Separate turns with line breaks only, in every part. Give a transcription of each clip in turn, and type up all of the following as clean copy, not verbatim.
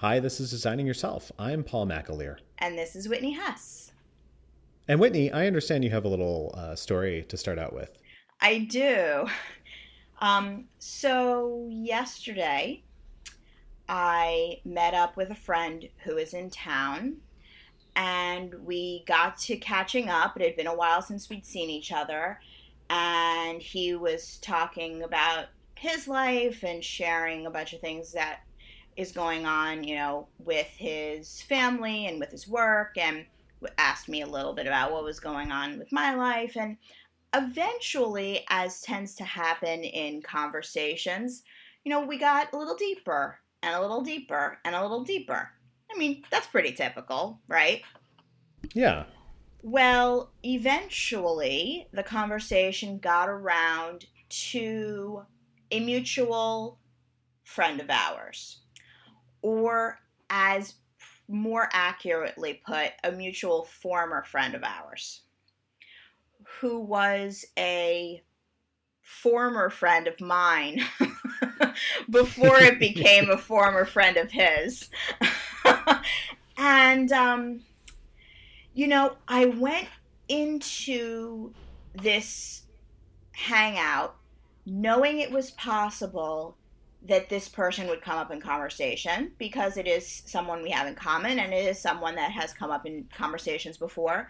Hi, this is Designing Yourself. I'm Paul McAleer.
And this is Whitney Hess.
And Whitney, I understand you have a little story to start out with.
I do. So yesterday I met up with a friend who is in town and we got to catching up. It had been a while since we'd seen each other, and he was talking about his life and sharing a bunch of things that is going on, with his family and with his work, and asked me a little bit about what was going on with my life. And eventually, as tends to happen in conversations, we got a little deeper and a little deeper and a little deeper. I mean, that's pretty typical, right?
Yeah.
Well, eventually, the conversation got around to a mutual friend of ours, or as more accurately put, a mutual former friend of ours, who was a former friend of mine before it became a former friend of his. And, I went into this hangout knowing it was possible that this person would come up in conversation because it is someone we have in common and it is someone that has come up in conversations before.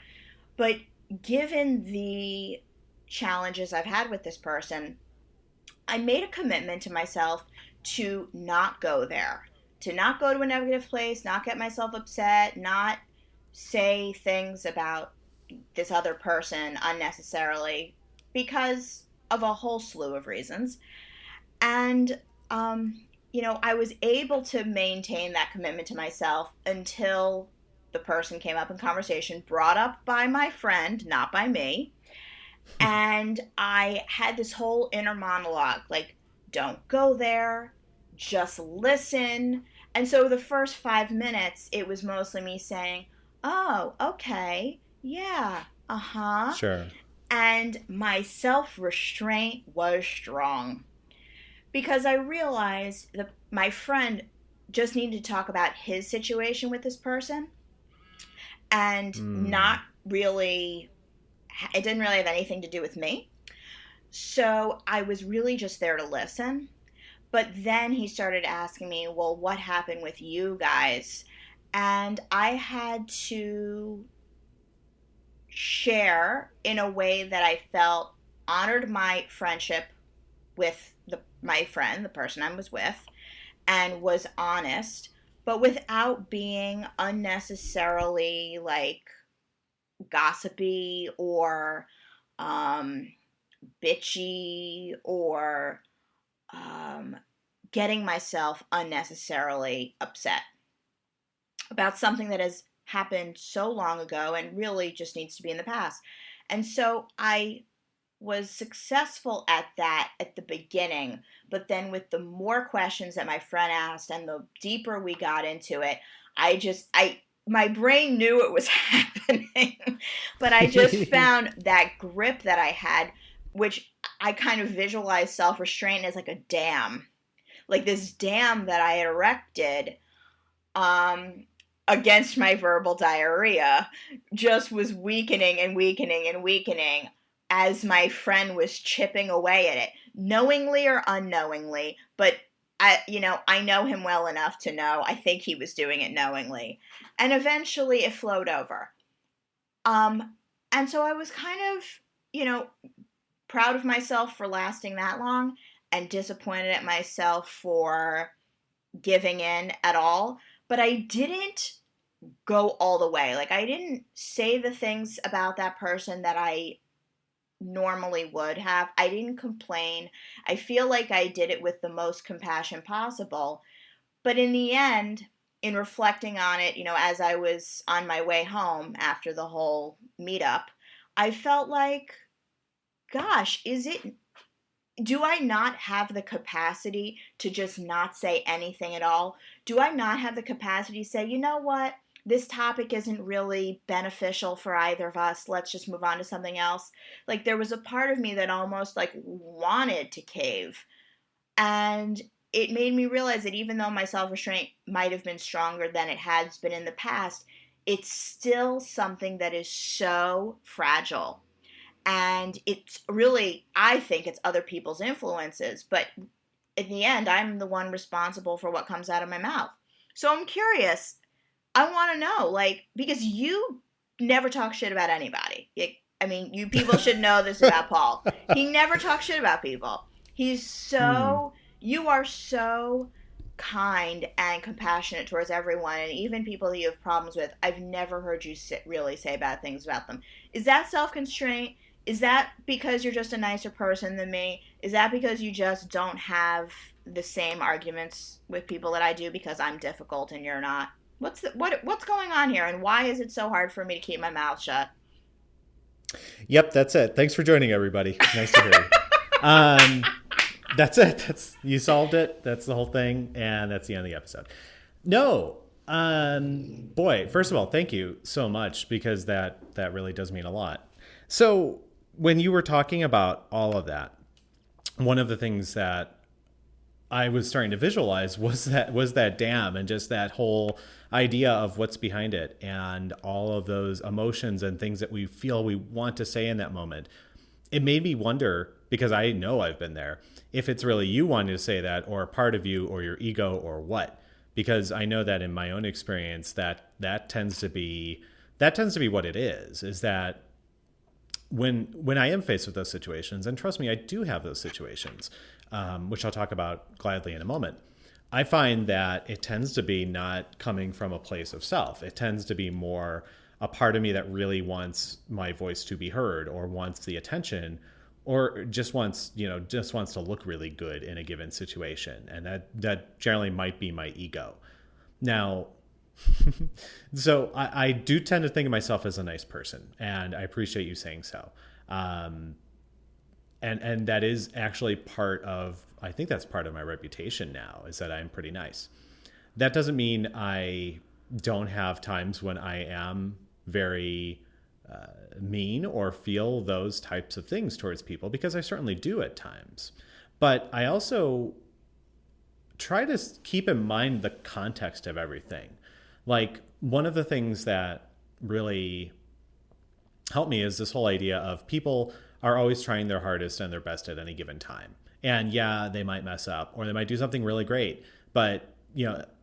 But given the challenges I've had with this person, I made a commitment to myself to not go there, to not go to a negative place, not get myself upset, not say things about this other person unnecessarily because of a whole slew of reasons. And, I was able to maintain that commitment to myself until the person came up in conversation, brought up by my friend, not by me. And I had this whole inner monologue like, don't go there, just listen. And so the first 5 minutes, it was mostly me saying, oh, okay, yeah, uh huh.
Sure.
And my self restraint was strong because I realized that my friend just needed to talk about his situation with this person and
Mm.
not really, it didn't really have anything to do with me. So I was really just there to listen. But then he started asking me, well, what happened with you guys? And I had to share in a way that I felt honored my friendship with my friend, the person I was with, and was honest, but without being unnecessarily like gossipy or um, bitchy or um, getting myself unnecessarily upset about something that has happened so long ago and really just needs to be in the past. And so I was successful at that at the beginning, but then with the more questions that my friend asked and the deeper we got into it, I my brain knew it was happening, but I just found that grip that I had, which I kind of visualized self-restraint as like a dam, like this dam that I had erected um, against my verbal diarrhea, just was weakening and weakening and weakening as my friend was chipping away at it, knowingly or unknowingly. But I know him well enough to know I think he was doing it knowingly. And eventually it flowed over. Um, and so I was kind of, you know, proud of myself for lasting that long and disappointed at myself for giving in at all. But I didn't go all the way. Like, I didn't say the things about that person that I normally would have. I didn't complain. I feel like I did it with the most compassion possible. But in the end, in reflecting on it, as I was on my way home after the whole meetup, I felt like, gosh, do I not have the capacity to just not say anything at all? Do I not have the capacity to say, you know what? This topic isn't really beneficial for either of us. Let's just move on to something else. Like, there was a part of me that almost like wanted to cave. And it made me realize that even though my self restraint might have been stronger than it has been in the past, it's still something that is so fragile. And it's really, I think it's other people's influences, but in the end, I'm the one responsible for what comes out of my mouth. So I'm curious. I want to know, like, because you never talk shit about anybody. I mean, you people should know this about Paul. He never talks shit about people. He's
Hmm.
so, you are so kind and compassionate towards everyone, and even people that you have problems with. I've never heard you really say bad things about them. Is that self constraint? Is that because you're just a nicer person than me? Is that because you just don't have the same arguments with people that I do because I'm difficult and you're not? What's going on here, and why is it so hard for me to keep my mouth shut?
Yep, that's it. Thanks for joining, everybody. Nice to hear you. Um, that's it. That's you solved it. That's the whole thing, and that's the end of the episode. No, boy. First of all, thank you so much because that really does mean a lot. So when you were talking about all of that, one of the things that I was starting to visualize was that dam and just that whole idea of what's behind it and all of those emotions and things that we feel we want to say in that moment. It made me wonder, because I know I've been there, if it's really you wanting to say that or a part of you or your ego or what. Because I know that in my own experience that tends to be what it is that when I am faced with those situations, and trust me, I do have those situations, which I'll talk about gladly in a moment. I find that it tends to be not coming from a place of self. It tends to be more a part of me that really wants my voice to be heard or wants the attention or just wants to look really good in a given situation. And that generally might be my ego. Now, so I do tend to think of myself as a nice person, and I appreciate you saying so. Um, and that is actually part of, I think that's part of my reputation now, is that I'm pretty nice. That doesn't mean I don't have times when I am very mean or feel those types of things towards people, because I certainly do at times. But I also try to keep in mind the context of everything. Like, one of the things that really helped me is this whole idea of people are always trying their hardest and their best at any given time. And yeah, they might mess up or they might do something really great, but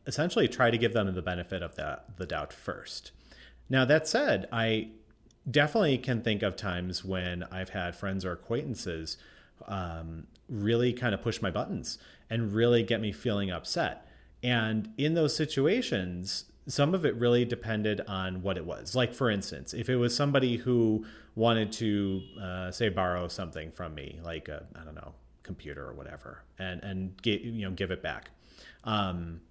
essentially try to give them the benefit of the doubt first. Now, that said, I definitely can think of times when I've had friends or acquaintances really kind of push my buttons and really get me feeling upset. And in those situations, some of it really depended on what it was. Like, for instance, if it was somebody who wanted to, say, borrow something from me, like I don't know, computer or whatever, and give it back. Um,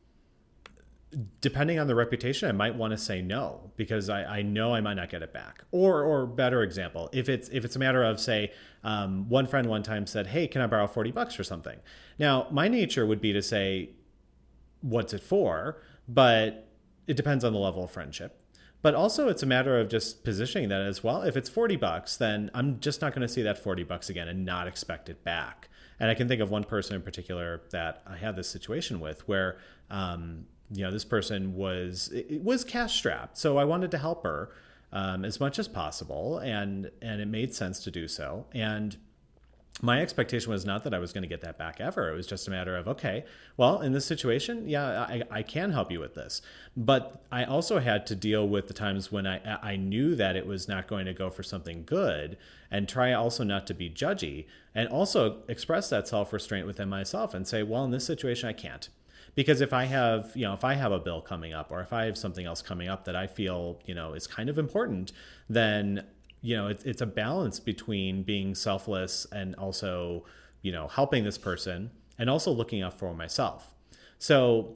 Depending on the reputation, I might want to say no because I know I might not get it back. Or better example, if it's a matter of, say, one friend one time said, "Hey, can I borrow $40 for something?" Now, my nature would be to say, "What's it for?" But it depends on the level of friendship. But also, it's a matter of just positioning that as well. If it's $40, then I'm just not going to see that $40 again and not expect it back. And I can think of one person in particular that I had this situation with where, this person was cash strapped, so I wanted to help her as much as possible, and it made sense to do so. And my expectation was not that I was going to get that back ever. It was just a matter of, okay, well, in this situation, yeah, I can help you with this. But I also had to deal with the times when I knew that it was not going to go for something good, and try also not to be judgy, and also express that self-restraint within myself and say, well, in this situation, I can't. Because if I have a bill coming up or if I have something else coming up that I feel, is kind of important, then it's a balance between being selfless and also, helping this person and also looking out for myself. So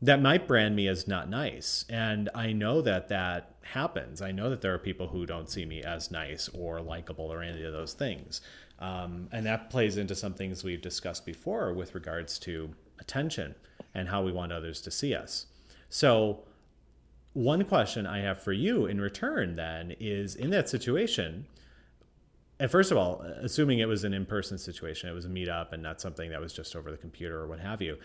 that might brand me as not nice. And I know that happens. I know that there are people who don't see me as nice or likable or any of those things. And that plays into some things we've discussed before with regards to attention and how we want others to see us. So one question I have for you in return then is, in that situation, and first of all, assuming it was an in-person situation, it was a meetup and not something that was just over the computer or what have you,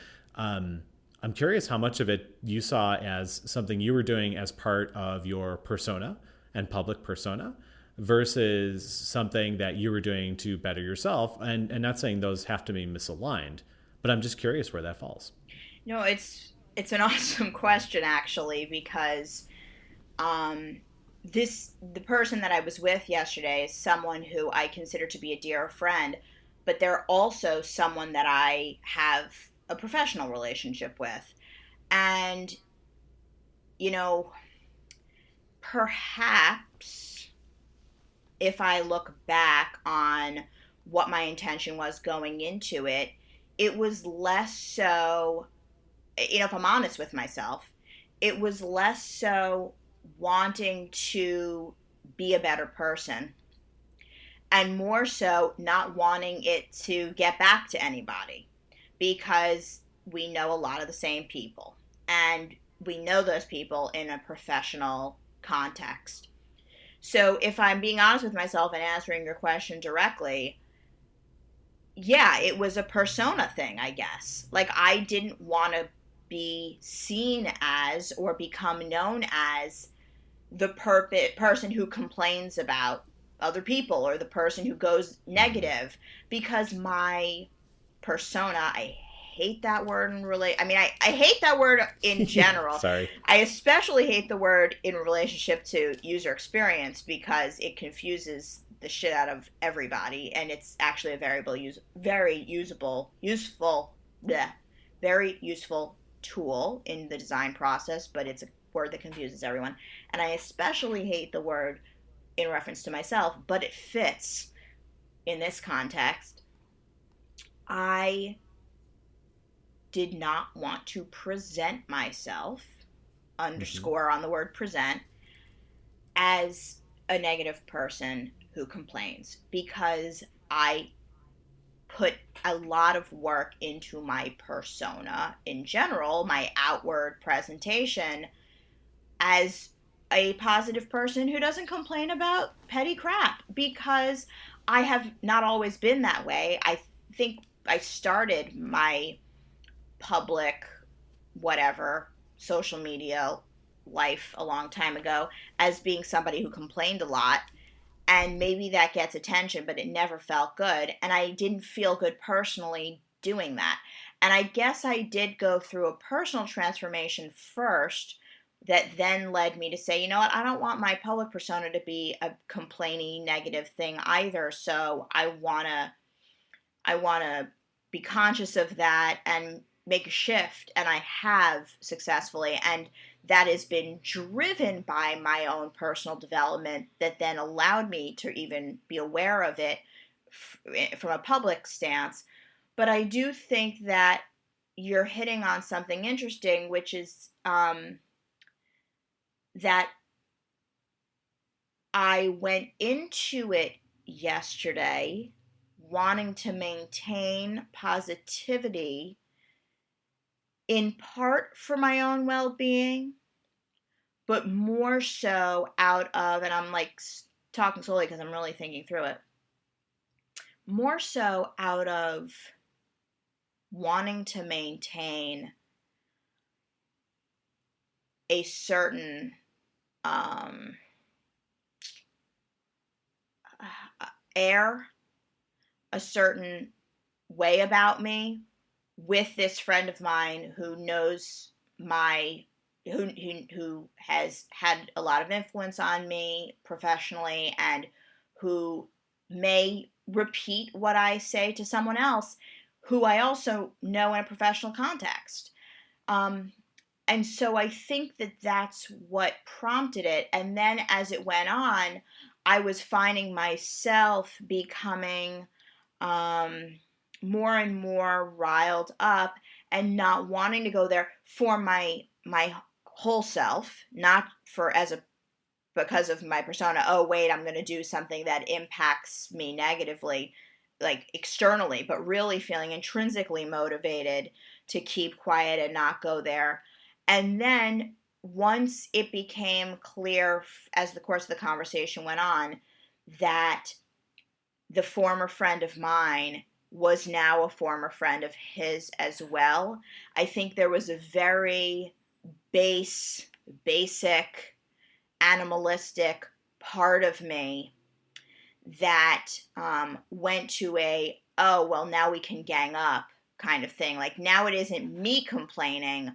I'm curious how much of it you saw as something you were doing as part of your persona and public persona versus something that you were doing to better yourself. And not saying those have to be misaligned, but I'm just curious where that falls.
No, it's an awesome question actually, because um, the person that I was with yesterday is someone who I consider to be a dear friend, but they're also someone that I have a professional relationship with. And, you know, perhaps if I look back on what my intention was going into it, it was less so, if I'm honest with myself, it was less so wanting to be a better person and more so not wanting it to get back to anybody, because we know a lot of the same people and we know those people in a professional context. So if I'm being honest with myself and answering your question directly, yeah, it was a persona thing, I guess. Like, I didn't want to be seen as or become known as the person who complains about other people or the person who goes negative, because my persona, I hate that word in I hate that word in general.
Sorry.
I especially hate the word in relationship to user experience because it confuses the shit out of everybody, and it's actually a very useful tool in the design process, but it's a word that confuses everyone. And I especially hate the word in reference to myself, but it fits in this context. I did not want to present myself, underscore on the word present, as a negative person who complains, because I put a lot of work into my persona in general, my outward presentation, as a positive person who doesn't complain about petty crap, because I have not always been that way. I think I started my public, whatever, social media life a long time ago as being somebody who complained a lot. And maybe that gets attention, but it never felt good. And I didn't feel good personally doing that. And I guess I did go through a personal transformation first that then led me to say, you know what, I don't want my public persona to be a complaining negative thing either. So I wanna be conscious of that and make a shift, and I have successfully, and that has been driven by my own personal development that then allowed me to even be aware of it from a public stance. But I do think that you're hitting on something interesting, which is that I went into it yesterday wanting to maintain positivity, in part for my own well-being, but more so out of, and I'm like talking slowly because I'm really thinking through it, more so out of wanting to maintain a certain air, a certain way about me with this friend of mine who knows who has had a lot of influence on me professionally, and who may repeat what I say to someone else who I also know in a professional context. And so I think that that's what prompted it. And then as it went on, I was finding myself becoming more and more riled up and not wanting to go there for my whole self, not for as a because of my persona. Oh wait, I'm going to do something that impacts me negatively, like externally, but really feeling intrinsically motivated to keep quiet and not go there. And then once it became clear as the course of the conversation went on that the former friend of mine was now a former friend of his as well. I think there was a very basic, animalistic part of me that went to a, oh, well, now we can gang up kind of thing. Like, now it isn't me complaining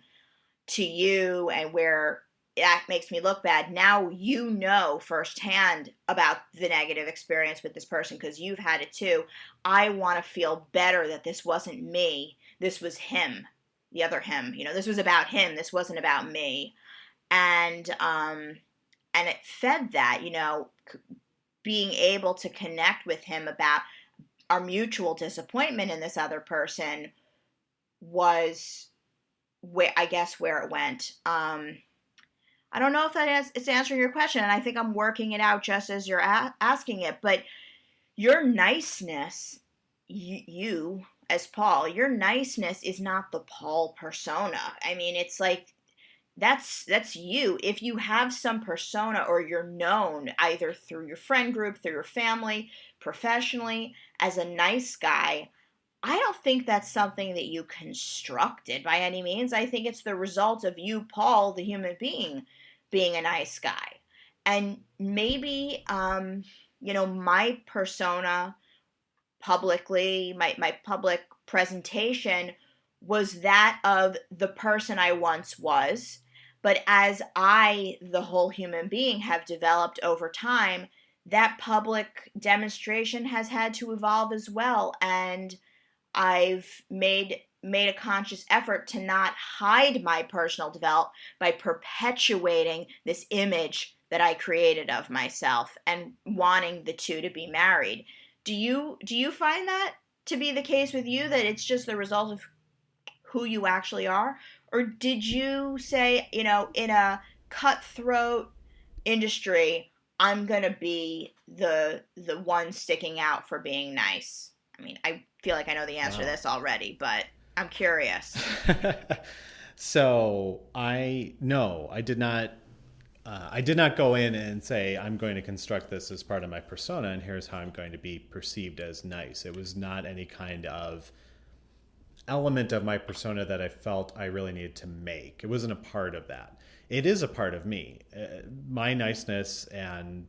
to you and where that makes me look bad. Now you know firsthand about the negative experience with this person because you've had it too. I want to feel better that this wasn't me. This was him, the other him. This was about him. This wasn't about me. And it fed that, being able to connect with him about our mutual disappointment in this other person was where it went. I don't know if it's answering your question, and I think I'm working it out just as you're asking it, but your niceness, you as Paul, your niceness is not the Paul persona. I mean, it's like, that's you. If you have some persona or you're known either through your friend group, through your family, professionally, as a nice guy, I don't think that's something that you constructed by any means. I think it's the result of you, Paul, the human being a nice guy. And maybe, my persona publicly, my public presentation was that of the person I once was. But as I, the whole human being, have developed over time, that public demonstration has had to evolve as well. And I've made a conscious effort to not hide my personal development by perpetuating this image that I created of myself and wanting the two to be married. Do you find that to be the case with you, that it's just the result of who you actually are? Or did you say, in a cutthroat industry, I'm going to be the one sticking out for being nice? I mean, I feel like I know the answer to this already, but I'm curious.
So I did not. I did not go in and say, I'm going to construct this as part of my persona, and here's how I'm going to be perceived as nice. It was not any kind of element of my persona that I felt I really needed to make. It wasn't a part of that. It is a part of me. My niceness and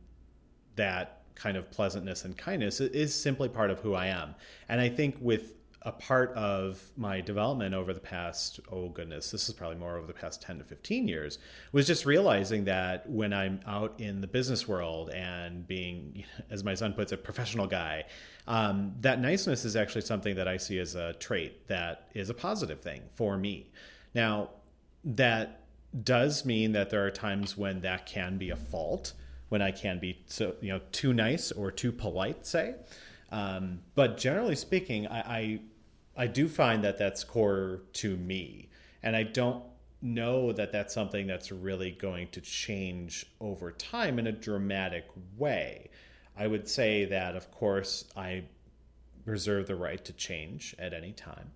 that kind of pleasantness and kindness is simply part of who I am. And I think with a part of my development over the past, this is probably more over the past 10 to 15 years, was just realizing that when I'm out in the business world and being, as my son puts it, professional guy, that niceness is actually something that I see as a trait that is a positive thing for me. Now, that does mean that there are times when that can be a fault, when I can be too nice or too polite, say. But generally speaking, I do find that that's core to me. And I don't know that that's something that's really going to change over time in a dramatic way. I would say that, of course, I reserve the right to change at any time.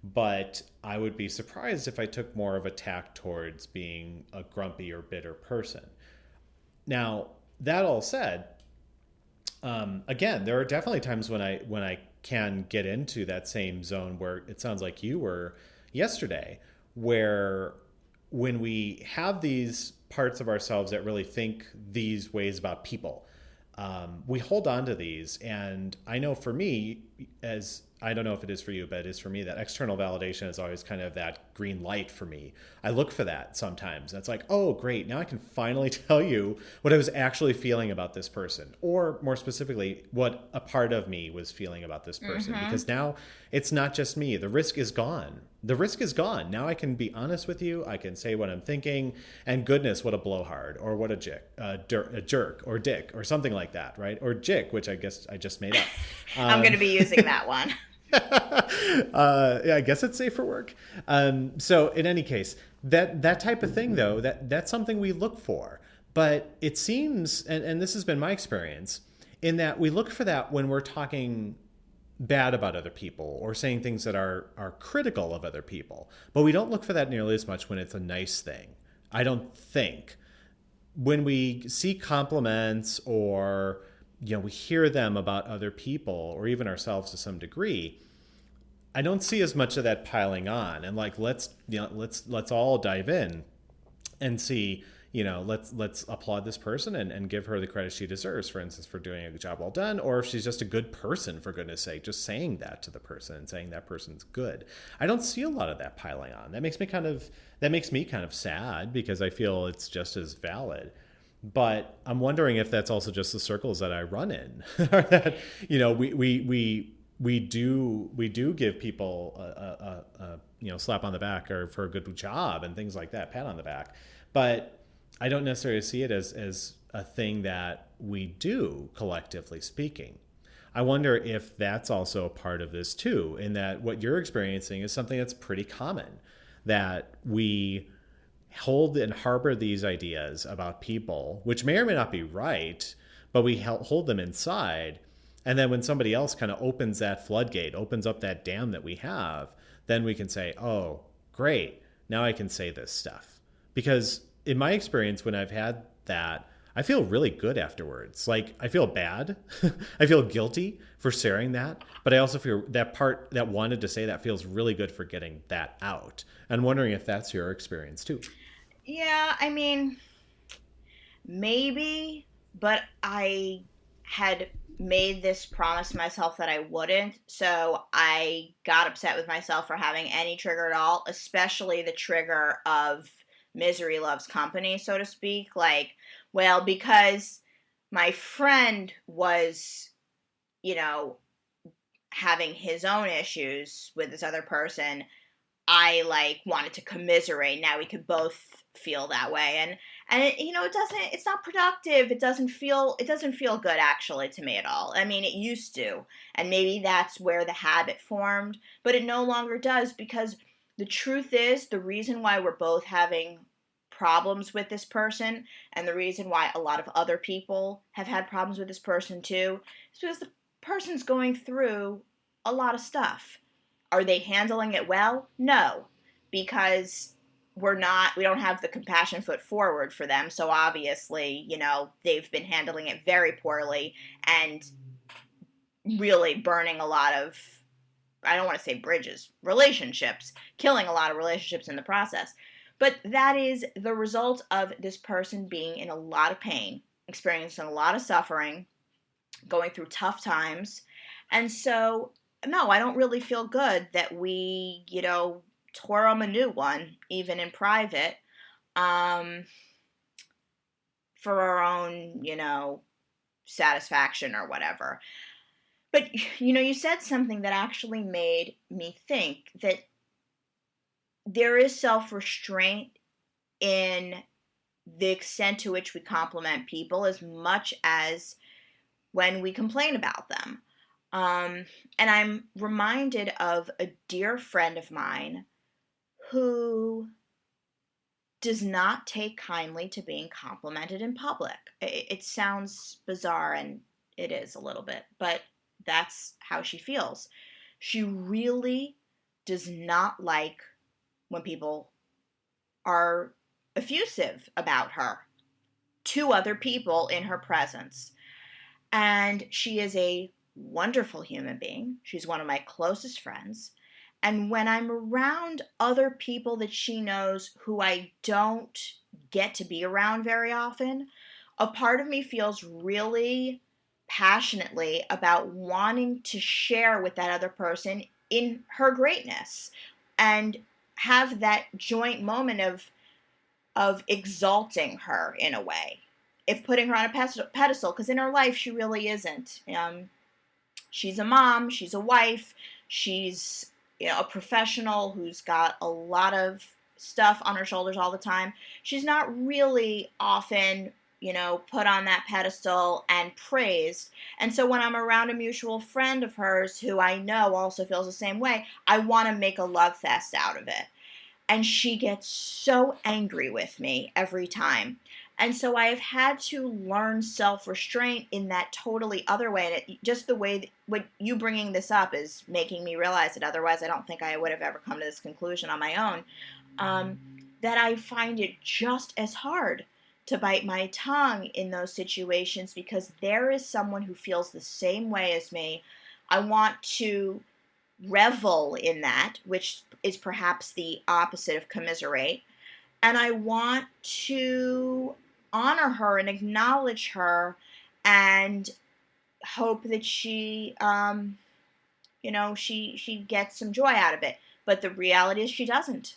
But I would be surprised if I took more of a tack towards being a grumpy or bitter person. Now, that all said, again, there are definitely times when I can get into that same zone where it sounds like you were yesterday, where when we have these parts of ourselves that really think these ways about people, we hold on to these. And I know for me, as I don't know if it is for you, but it is for me, that external validation is always kind of that green light for me. I look for that sometimes. It's like, oh, great. Now I can finally tell you what I was actually feeling about this person, or more specifically, what a part of me was feeling about this person. Mm-hmm. Because now it's not just me. The risk is gone. The risk is gone. Now I can be honest with you. I can say what I'm thinking, and goodness, what a blowhard, or what a jerk, or dick, or something like that, right? Or jick, which I guess I just made up.
I'm going to be using that one.
Yeah, I guess it's safe for work. So in any case, that type of thing, though, that's something we look for. But it seems, and this has been my experience, in that we look for that when we're talking bad about other people or saying things that are critical of other people. But we don't look for that nearly as much when it's a nice thing. I don't think. When we see compliments or we hear them about other people or even ourselves to some degree, I don't see as much of that piling on. And like, let's all dive in and see, let's applaud this person and give her the credit she deserves, for instance, for doing a job well done, or if she's just a good person, for goodness sake, just saying that to the person and saying that person's good. I don't see a lot of that piling on. That makes me kind of sad, because I feel it's just as valid. But I'm wondering if that's also just the circles that I run in, or that, we do give people a slap on the back, or for a good job and things like that, pat on the back. But I don't necessarily see it as a thing that we do, collectively speaking. I wonder if that's also a part of this too, in that what you're experiencing is something that's pretty common, that we hold and harbor these ideas about people, which may or may not be right, but we hold them inside. And then when somebody else kind of opens that floodgate, opens up that dam that we have, then we can say, oh, great, now I can say this stuff. Because in my experience, when I've had that, I feel really good afterwards. Like, I feel bad. I feel guilty for sharing that. But I also feel that part that wanted to say that feels really good for getting that out. And wondering if that's your experience too.
Yeah, I mean, maybe, but I had made this promise to myself that I wouldn't. So I got upset with myself for having any trigger at all, especially the trigger of misery loves company, so to speak. Like, well, because my friend was, you know, having his own issues with this other person, I like wanted to commiserate. Now we could both feel that way, and it's not productive. It doesn't feel good actually to me at all. I mean, it used to, and maybe that's where the habit formed, but it no longer does, because the truth is, the reason why we're both having problems with this person, and the reason why a lot of other people have had problems with this person too, is because the person's going through a lot of stuff. Are they handling it well? No, because we don't have the compassion foot forward for them. So obviously, they've been handling it very poorly and really burning a lot of, I don't want to say bridges, relationships, killing a lot of relationships in the process. But that is the result of this person being in a lot of pain, experiencing a lot of suffering, going through tough times. And so, no, I don't really feel good that we, tore them a new one, even in private, um, for our own, satisfaction or whatever. But, you said something that actually made me think that there is self-restraint in the extent to which we compliment people as much as when we complain about them. And I'm reminded of a dear friend of mine who does not take kindly to being complimented in public. It sounds bizarre, and it is a little bit, but that's how she feels. She really does not like when people are effusive about her to other people in her presence. And she is a wonderful human being. She's one of my closest friends. And when I'm around other people that she knows who I don't get to be around very often, a part of me feels really passionately about wanting to share with that other person in her greatness and have that joint moment of exalting her in a way, if putting her on a pedestal, because in her life she really isn't. She's a mom, she's a wife, she's a professional who's got a lot of stuff on her shoulders all the time. She's not really often, put on that pedestal and praised. And so when I'm around a mutual friend of hers who I know also feels the same way, I want to make a love fest out of it. And she gets so angry with me every time. And so I have had to learn self-restraint in that totally other way. And just the way that, what you bringing this up is making me realize it. Otherwise, I don't think I would have ever come to this conclusion on my own. That I find it just as hard to bite my tongue in those situations, because there is someone who feels the same way as me. I want to revel in that, which is perhaps the opposite of commiserate. And I want to honor her and acknowledge her and hope that she gets some joy out of it. But the reality is she doesn't.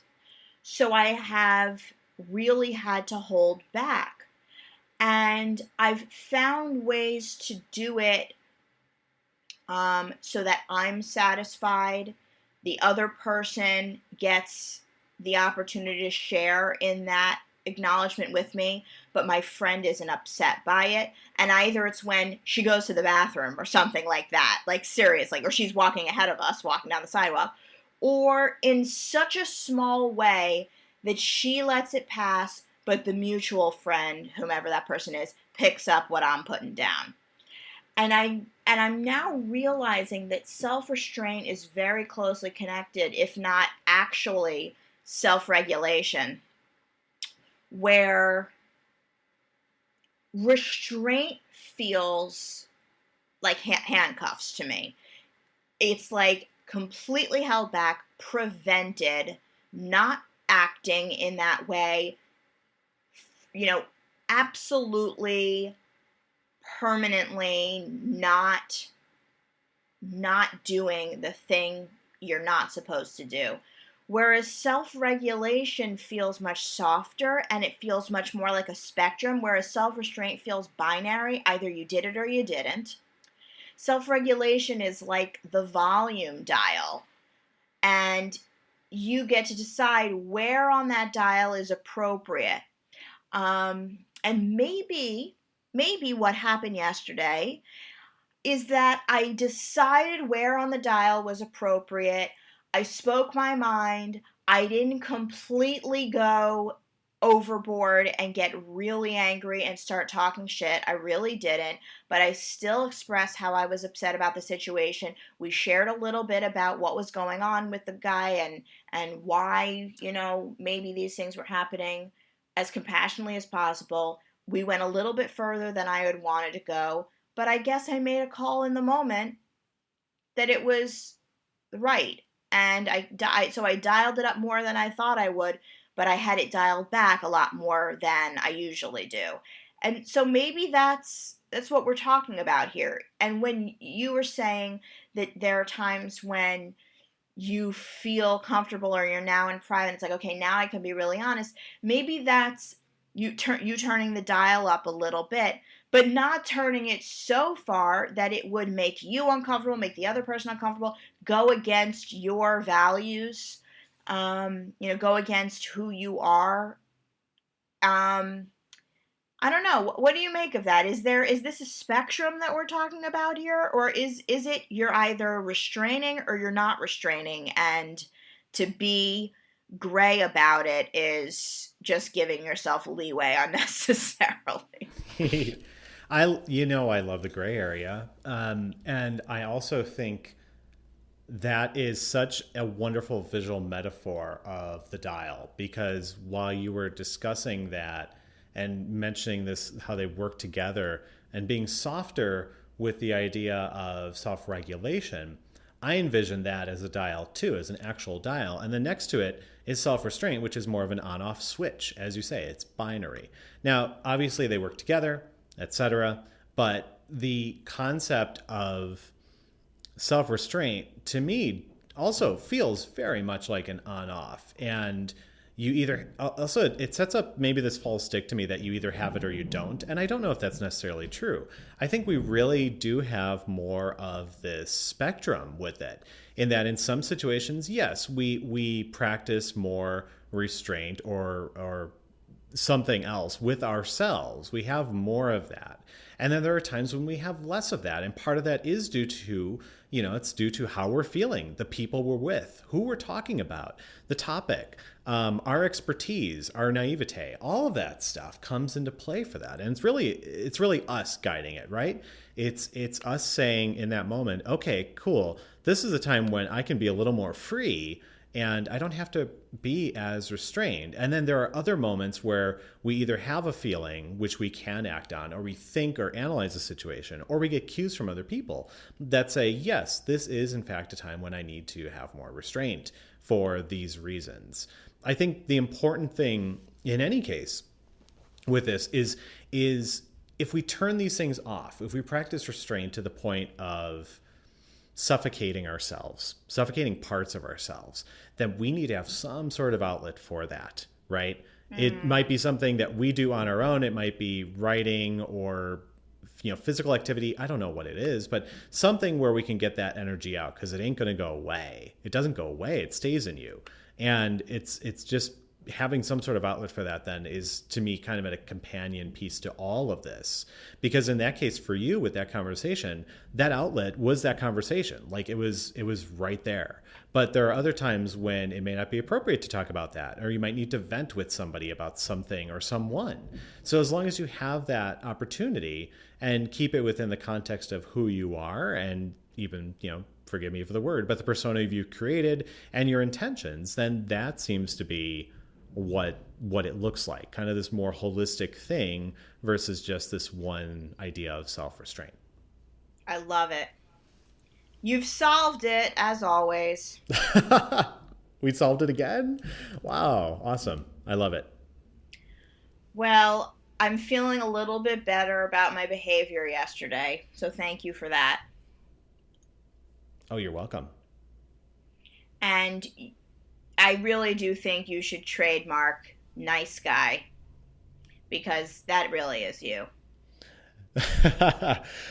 So I have really had to hold back. And I've found ways to do it so that I'm satisfied. The other person gets the opportunity to share in that acknowledgement with me, but my friend isn't upset by it. And either it's when she goes to the bathroom or something like that, like serious, like, or she's walking ahead of us, walking down the sidewalk, or in such a small way that she lets it pass, but the mutual friend, whomever that person is, picks up what I'm putting down. And I'm now realizing that self-restraint is very closely connected, if not actually self-regulation, where restraint feels like handcuffs to me. It's like completely held back, prevented, not acting in that way, absolutely permanently not doing the thing you're not supposed to do. Whereas self-regulation feels much softer and it feels much more like a spectrum, whereas self-restraint feels binary, either you did it or you didn't. Self-regulation is like the volume dial, and you get to decide where on that dial is appropriate. And maybe what happened yesterday is that I decided where on the dial was appropriate. I spoke my mind. I didn't completely go overboard and get really angry and start talking shit. I really didn't, but I still expressed how I was upset about the situation. We shared a little bit about what was going on with the guy and why, maybe these things were happening, as compassionately as possible. We went a little bit further than I had wanted to go, but I guess I made a call in the moment that it was right. And so I dialed it up more than I thought I would, but I had it dialed back a lot more than I usually do. And so maybe that's what we're talking about here. And when you were saying that there are times when you feel comfortable or you're now in private, it's like, okay, now I can be really honest. Maybe that's you turning the dial up a little bit, but not turning it so far that it would make you uncomfortable, make the other person uncomfortable, go against your values, go against who you are. I don't know. What do you make of that? Is this a spectrum that we're talking about here, or is it you're either restraining or you're not restraining, and to be gray about it is just giving yourself leeway unnecessarily?
I love the gray area, and I also think that is such a wonderful visual metaphor of the dial, because while you were discussing that and mentioning this, how they work together and being softer with the idea of self-regulation, I envision that as a dial too, as an actual dial. And then next to it is self-restraint, which is more of an on-off switch. As you say, it's binary. Now, obviously they work together, etc. But the concept of self-restraint to me also feels very much like an on-off. And you either also, it sets up maybe this false stick to me that you either have it or you don't, and I don't know if that's necessarily true. I think we really do have more of this spectrum with it, in that in some situations, yes, we practice more restraint or something else with ourselves. We have more of that. And then there are times when we have less of that. And part of that is due to, it's due to how we're feeling, the people we're with, who we're talking about, the topic, our expertise, our naivete, all of that stuff comes into play for that. And it's really us guiding it, right? It's us saying in that moment, okay, cool. This is a time when I can be a little more free and I don't have to be as restrained. And then there are other moments where we either have a feeling which we can act on, or we think or analyze a situation, or we get cues from other people that say, yes, this is in fact a time when I need to have more restraint for these reasons. I think the important thing in any case with this is if we turn these things off, if we practice restraint to the point of suffocating ourselves, suffocating parts of ourselves, then we need to have some sort of outlet for that, right? It might be something that we do on our own. It might be writing or physical activity. I don't know what it is, but something where we can get that energy out, because it ain't going to go away. It doesn't go away. It stays in you. And it's just having some sort of outlet for that then is, to me, kind of a companion piece to all of this. Because in that case, for you with that conversation, that outlet was that conversation. Like it was right there. But there are other times when it may not be appropriate to talk about that, or you might need to vent with somebody about something or someone. So as long as you have that opportunity and keep it within the context of who you are, and even, forgive me for the word, but the persona you've created and your intentions, then that seems to be what it looks like, kind of this more holistic thing versus just this one idea of self-restraint.
I love it. You've solved it, as always.
We solved it again? Wow, awesome. I love it.
Well, I'm feeling a little bit better about my behavior yesterday, so thank you for that.
Oh, you're welcome.
And I really do think you should trademark nice guy, because that really is you.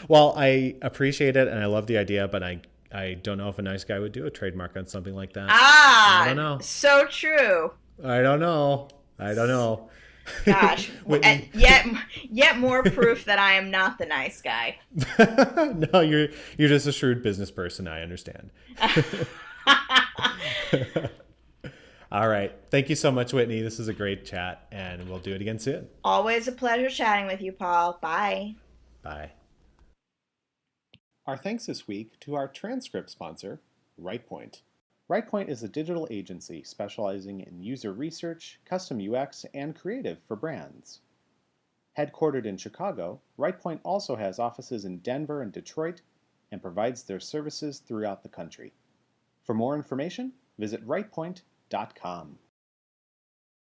Well, I appreciate it and I love the idea, but I don't know if a nice guy would do a trademark on something like that. I don't know.
So true.
I don't know.
Gosh, yet more proof that I am not the nice guy.
No, you're just a shrewd business person. I understand. All right. Thank you so much, Whitney. This is a great chat, and we'll do it again soon.
Always a pleasure chatting with you, Paul. Bye.
Bye. Our thanks this week to our transcript sponsor, RightPoint. RightPoint is a digital agency specializing in user research, custom UX, and creative for brands. Headquartered in Chicago, RightPoint also has offices in Denver and Detroit and provides their services throughout the country. For more information, visit rightpoint.com.